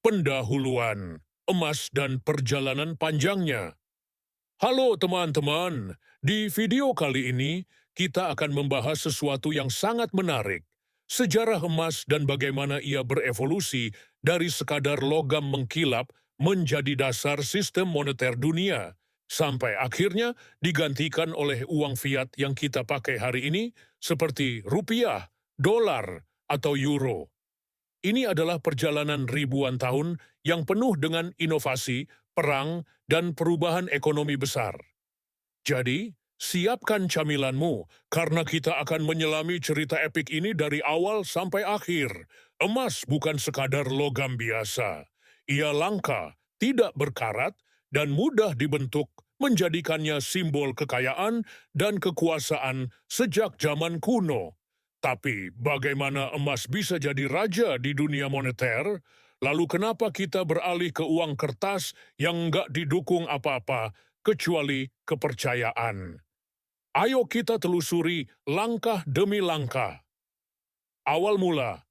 pendahuluan, emas dan perjalanan panjangnya. Halo teman-teman, di video kali ini kita akan membahas sesuatu yang sangat menarik. Sejarah emas dan bagaimana ia berevolusi dari sekadar logam mengkilap menjadi dasar sistem moneter dunia, sampai akhirnya digantikan oleh uang fiat yang kita pakai hari ini seperti rupiah, dolar, atau euro. Ini adalah perjalanan ribuan tahun yang penuh dengan inovasi, perang, dan perubahan ekonomi besar. Jadi, siapkan camilanmu, karena kita akan menyelami cerita epik ini dari awal sampai akhir. Emas bukan sekadar logam biasa. Ia langka, tidak berkarat, dan mudah dibentuk, menjadikannya simbol kekayaan dan kekuasaan sejak zaman kuno. Tapi bagaimana emas bisa jadi raja di dunia moneter? Lalu kenapa kita beralih ke uang kertas yang nggak didukung apa-apa, kecuali kepercayaan? Ayo kita telusuri langkah demi langkah. Awal mula,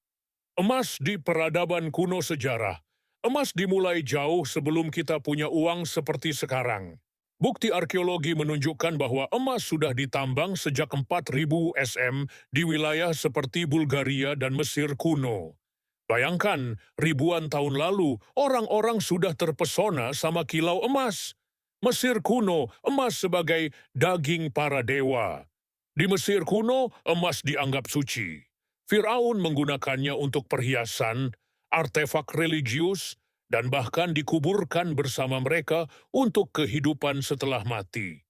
emas di peradaban kuno sejarah. Emas dimulai jauh sebelum kita punya uang seperti sekarang. Bukti arkeologi menunjukkan bahwa emas sudah ditambang sejak 4000 SM di wilayah seperti Bulgaria dan Mesir kuno. Bayangkan, ribuan tahun lalu, orang-orang sudah terpesona sama kilau emas. Mesir kuno, emas sebagai daging para dewa. Di Mesir kuno, emas dianggap suci. Firaun menggunakannya untuk perhiasan, artefak religius, dan bahkan dikuburkan bersama mereka untuk kehidupan setelah mati.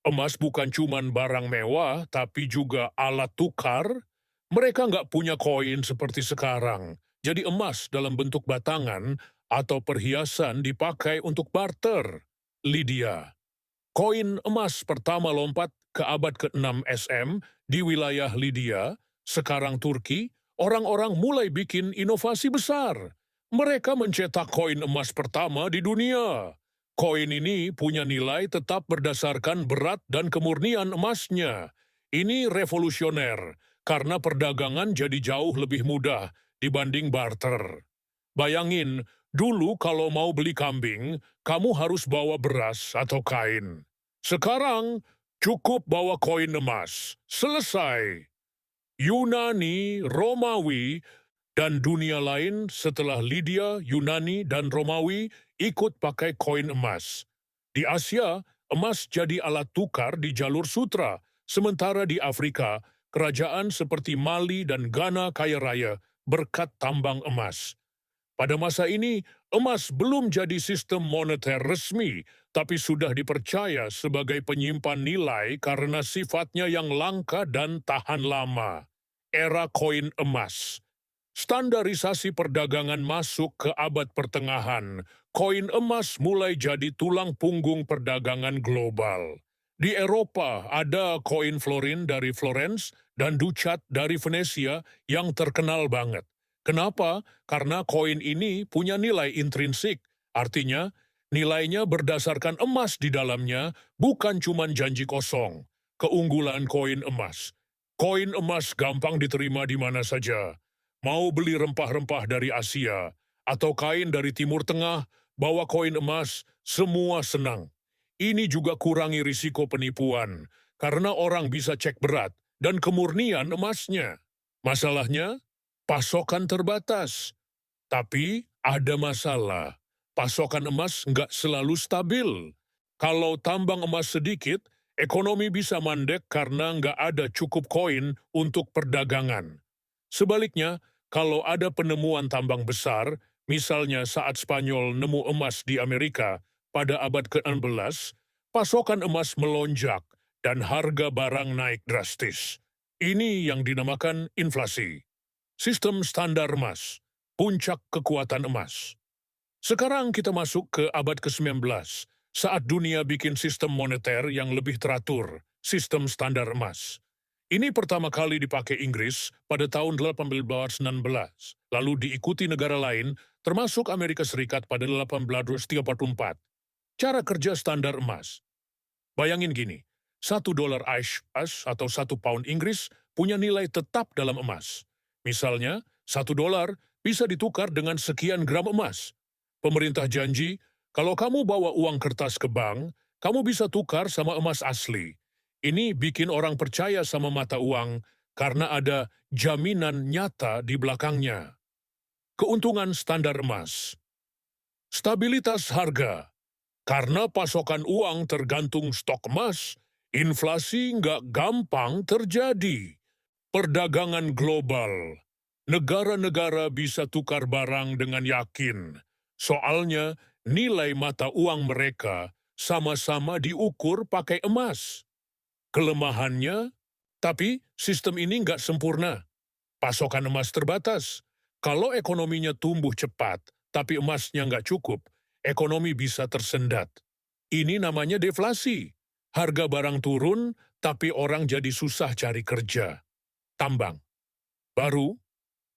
Emas bukan cuma barang mewah, tapi juga alat tukar. Mereka nggak punya koin seperti sekarang, jadi emas dalam bentuk batangan atau perhiasan dipakai untuk barter. Lydia, koin emas pertama lompat ke abad ke-6 SM di wilayah Lydia, sekarang Turki. Orang-orang mulai bikin inovasi besar. Mereka mencetak koin emas pertama di dunia. Koin ini punya nilai tetap berdasarkan berat dan kemurnian emasnya. Ini revolusioner, karena perdagangan jadi jauh lebih mudah dibanding barter. Bayangin, dulu kalau mau beli kambing, kamu harus bawa beras atau kain. Sekarang, cukup bawa koin emas. Selesai. Yunani, Romawi, dan dunia lain setelah Lydia, Yunani, dan Romawi ikut pakai koin emas. Di Asia, emas jadi alat tukar di jalur sutra, sementara di Afrika, kerajaan seperti Mali dan Ghana kaya raya berkat tambang emas. Pada masa ini, emas belum jadi sistem moneter resmi, tapi sudah dipercaya sebagai penyimpan nilai karena sifatnya yang langka dan tahan lama. Era koin emas. Standarisasi perdagangan masuk ke abad pertengahan. Koin emas mulai jadi tulang punggung perdagangan global. Di Eropa ada koin florin dari Florence dan ducat dari Venesia yang terkenal banget. Kenapa? Karena koin ini punya nilai intrinsik, artinya nilainya berdasarkan emas di dalamnya, bukan cuma janji kosong. Keunggulan koin emas. Koin emas gampang diterima di mana saja. Mau beli rempah-rempah dari Asia atau kain dari Timur Tengah, bawa koin emas, semua senang. Ini juga kurangi risiko penipuan, karena orang bisa cek berat dan kemurnian emasnya. Masalahnya, pasokan terbatas. Tapi ada masalah. Pasokan emas nggak selalu stabil. Kalau tambang emas sedikit, ekonomi bisa mandek karena nggak ada cukup koin untuk perdagangan. Sebaliknya, kalau ada penemuan tambang besar, misalnya saat Spanyol nemu emas di Amerika pada abad ke-16, pasokan emas melonjak dan harga barang naik drastis. Ini yang dinamakan inflasi. Sistem standar emas, puncak kekuatan emas. Sekarang kita masuk ke abad ke-19, saat dunia bikin sistem moneter yang lebih teratur, sistem standar emas. Ini pertama kali dipakai Inggris pada tahun 1819, lalu diikuti negara lain, termasuk Amerika Serikat pada 1834. Cara kerja standar emas. Bayangin gini, $1 AS atau 1 pound Inggris punya nilai tetap dalam emas. Misalnya, $1 bisa ditukar dengan sekian gram emas. Pemerintah janji, kalau kamu bawa uang kertas ke bank, kamu bisa tukar sama emas asli. Ini bikin orang percaya sama mata uang karena ada jaminan nyata di belakangnya. Keuntungan standar emas. Stabilitas harga. Karena pasokan uang tergantung stok emas, inflasi nggak gampang terjadi. Perdagangan global. Negara-negara bisa tukar barang dengan yakin. Soalnya, nilai mata uang mereka sama-sama diukur pakai emas. Kelemahannya, tapi sistem ini nggak sempurna. Pasokan emas terbatas. Kalau ekonominya tumbuh cepat, tapi emasnya nggak cukup, ekonomi bisa tersendat. Ini namanya deflasi. Harga barang turun, tapi orang jadi susah cari kerja. Tambang. Baru,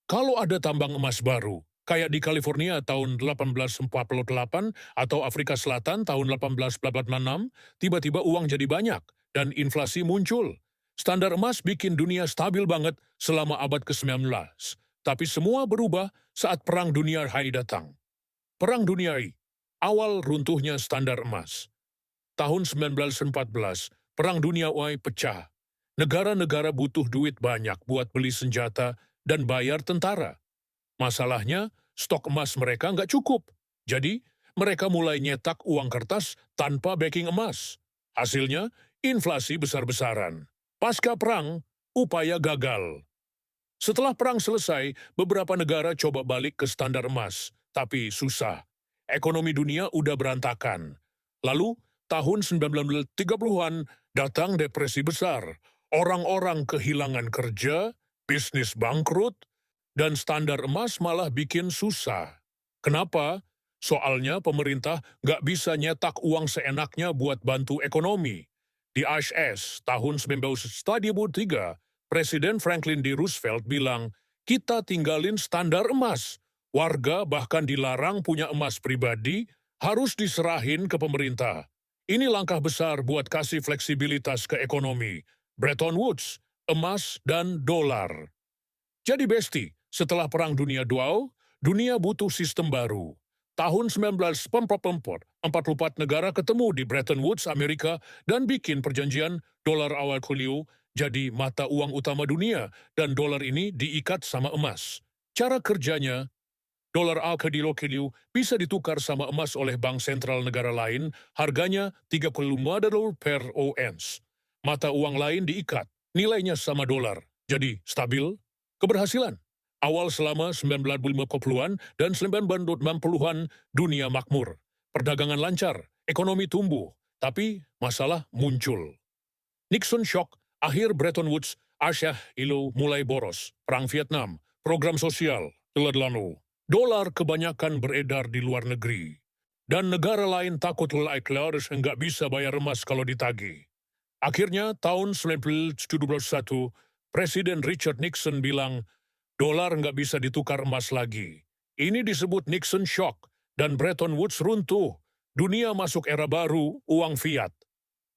kalau ada tambang emas baru, kayak di California tahun 1848 atau Afrika Selatan tahun 1886, tiba-tiba uang jadi banyak dan inflasi muncul. Standar emas bikin dunia stabil banget selama abad ke-19. Tapi semua berubah saat Perang Dunia II datang. Perang Dunia I, awal runtuhnya standar emas. Tahun 1914, Perang Dunia I pecah. Negara-negara butuh duit banyak buat beli senjata dan bayar tentara. Masalahnya, stok emas mereka nggak cukup. Jadi, mereka mulai nyetak uang kertas tanpa backing emas. Hasilnya, inflasi besar-besaran. Pasca perang, upaya gagal. Setelah perang selesai, beberapa negara coba balik ke standar emas, tapi susah. Ekonomi dunia udah berantakan. Lalu, tahun 1930-an datang depresi besar. Orang-orang kehilangan kerja, bisnis bangkrut, dan standar emas malah bikin susah. Kenapa? Soalnya pemerintah nggak bisa nyetak uang seenaknya buat bantu ekonomi. Di AS tahun 1933, Presiden Franklin D. Roosevelt bilang, kita tinggalin standar emas. Warga bahkan dilarang punya emas pribadi, harus diserahin ke pemerintah. Ini langkah besar buat kasih fleksibilitas ke ekonomi. Bretton Woods, emas dan dolar. Jadi besti, setelah Perang Dunia II, dunia butuh sistem baru. Tahun 1944, 44 negara ketemu di Bretton Woods, Amerika, dan bikin perjanjian dolar awal kulio jadi mata uang utama dunia, dan dolar ini diikat sama emas. Cara kerjanya, dolar al-Kedilo bisa ditukar sama emas oleh bank sentral negara lain, harganya 35 dolar per ons. Mata uang lain diikat, nilainya sama dolar, jadi stabil. Keberhasilan. Awal selama 1950-an dan 1960-an dunia makmur. Perdagangan lancar, ekonomi tumbuh, tapi masalah muncul. Nixon shock, akhir Bretton Woods, Asia Ilo mulai boros, Perang Vietnam, program sosial, lalu. Dolar kebanyakan beredar di luar negeri. Dan negara lain takut harus nggak bisa bayar emas kalau ditagih. Akhirnya tahun 1971, Presiden Richard Nixon bilang, dolar nggak bisa ditukar emas lagi. Ini disebut Nixon shock, dan Bretton Woods runtuh. Dunia masuk era baru, uang fiat.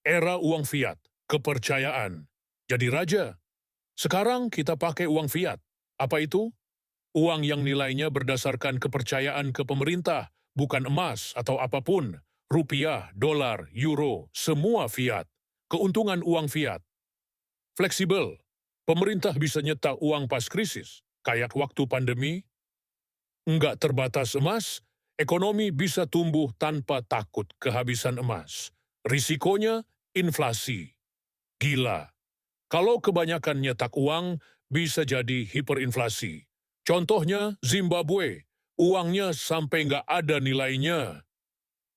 Era uang fiat, kepercayaan. Jadi raja. Sekarang kita pakai uang fiat. Apa itu? Uang yang nilainya berdasarkan kepercayaan ke pemerintah, bukan emas atau apapun. Rupiah, dolar, euro, semua fiat. Keuntungan uang fiat. Fleksibel. Pemerintah bisa nyetak uang pas krisis, kayak waktu pandemi. Nggak terbatas emas, ekonomi bisa tumbuh tanpa takut kehabisan emas. Risikonya, inflasi. Gila. Kalau kebanyakan nyetak uang, bisa jadi hiperinflasi. Contohnya Zimbabwe, uangnya sampai nggak ada nilainya.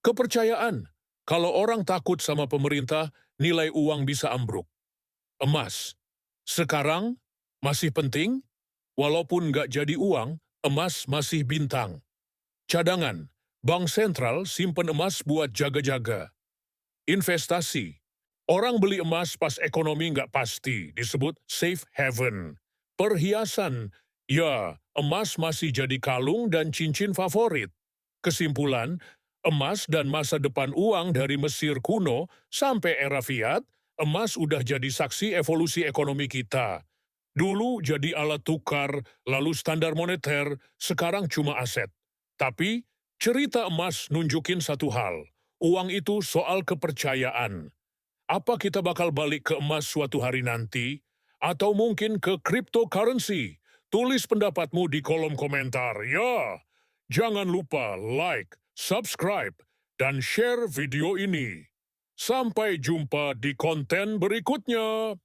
Kepercayaan, kalau orang takut sama pemerintah, nilai uang bisa ambruk. Emas, sekarang masih penting, walaupun nggak jadi uang, emas masih bintang. Cadangan, bank sentral simpen emas buat jaga-jaga. Investasi, orang beli emas pas ekonomi nggak pasti, disebut safe haven. Perhiasan, ya, emas masih jadi kalung dan cincin favorit. Kesimpulan, emas dan masa depan uang dari Mesir kuno sampai era fiat, emas udah jadi saksi evolusi ekonomi kita. Dulu jadi alat tukar, lalu standar moneter, sekarang cuma aset. Tapi, cerita emas nunjukin satu hal. Uang itu soal kepercayaan. Apa kita bakal balik ke emas suatu hari nanti? Atau mungkin ke cryptocurrency? Tulis pendapatmu di kolom komentar, ya! Jangan lupa like, subscribe, dan share video ini. Sampai jumpa di konten berikutnya.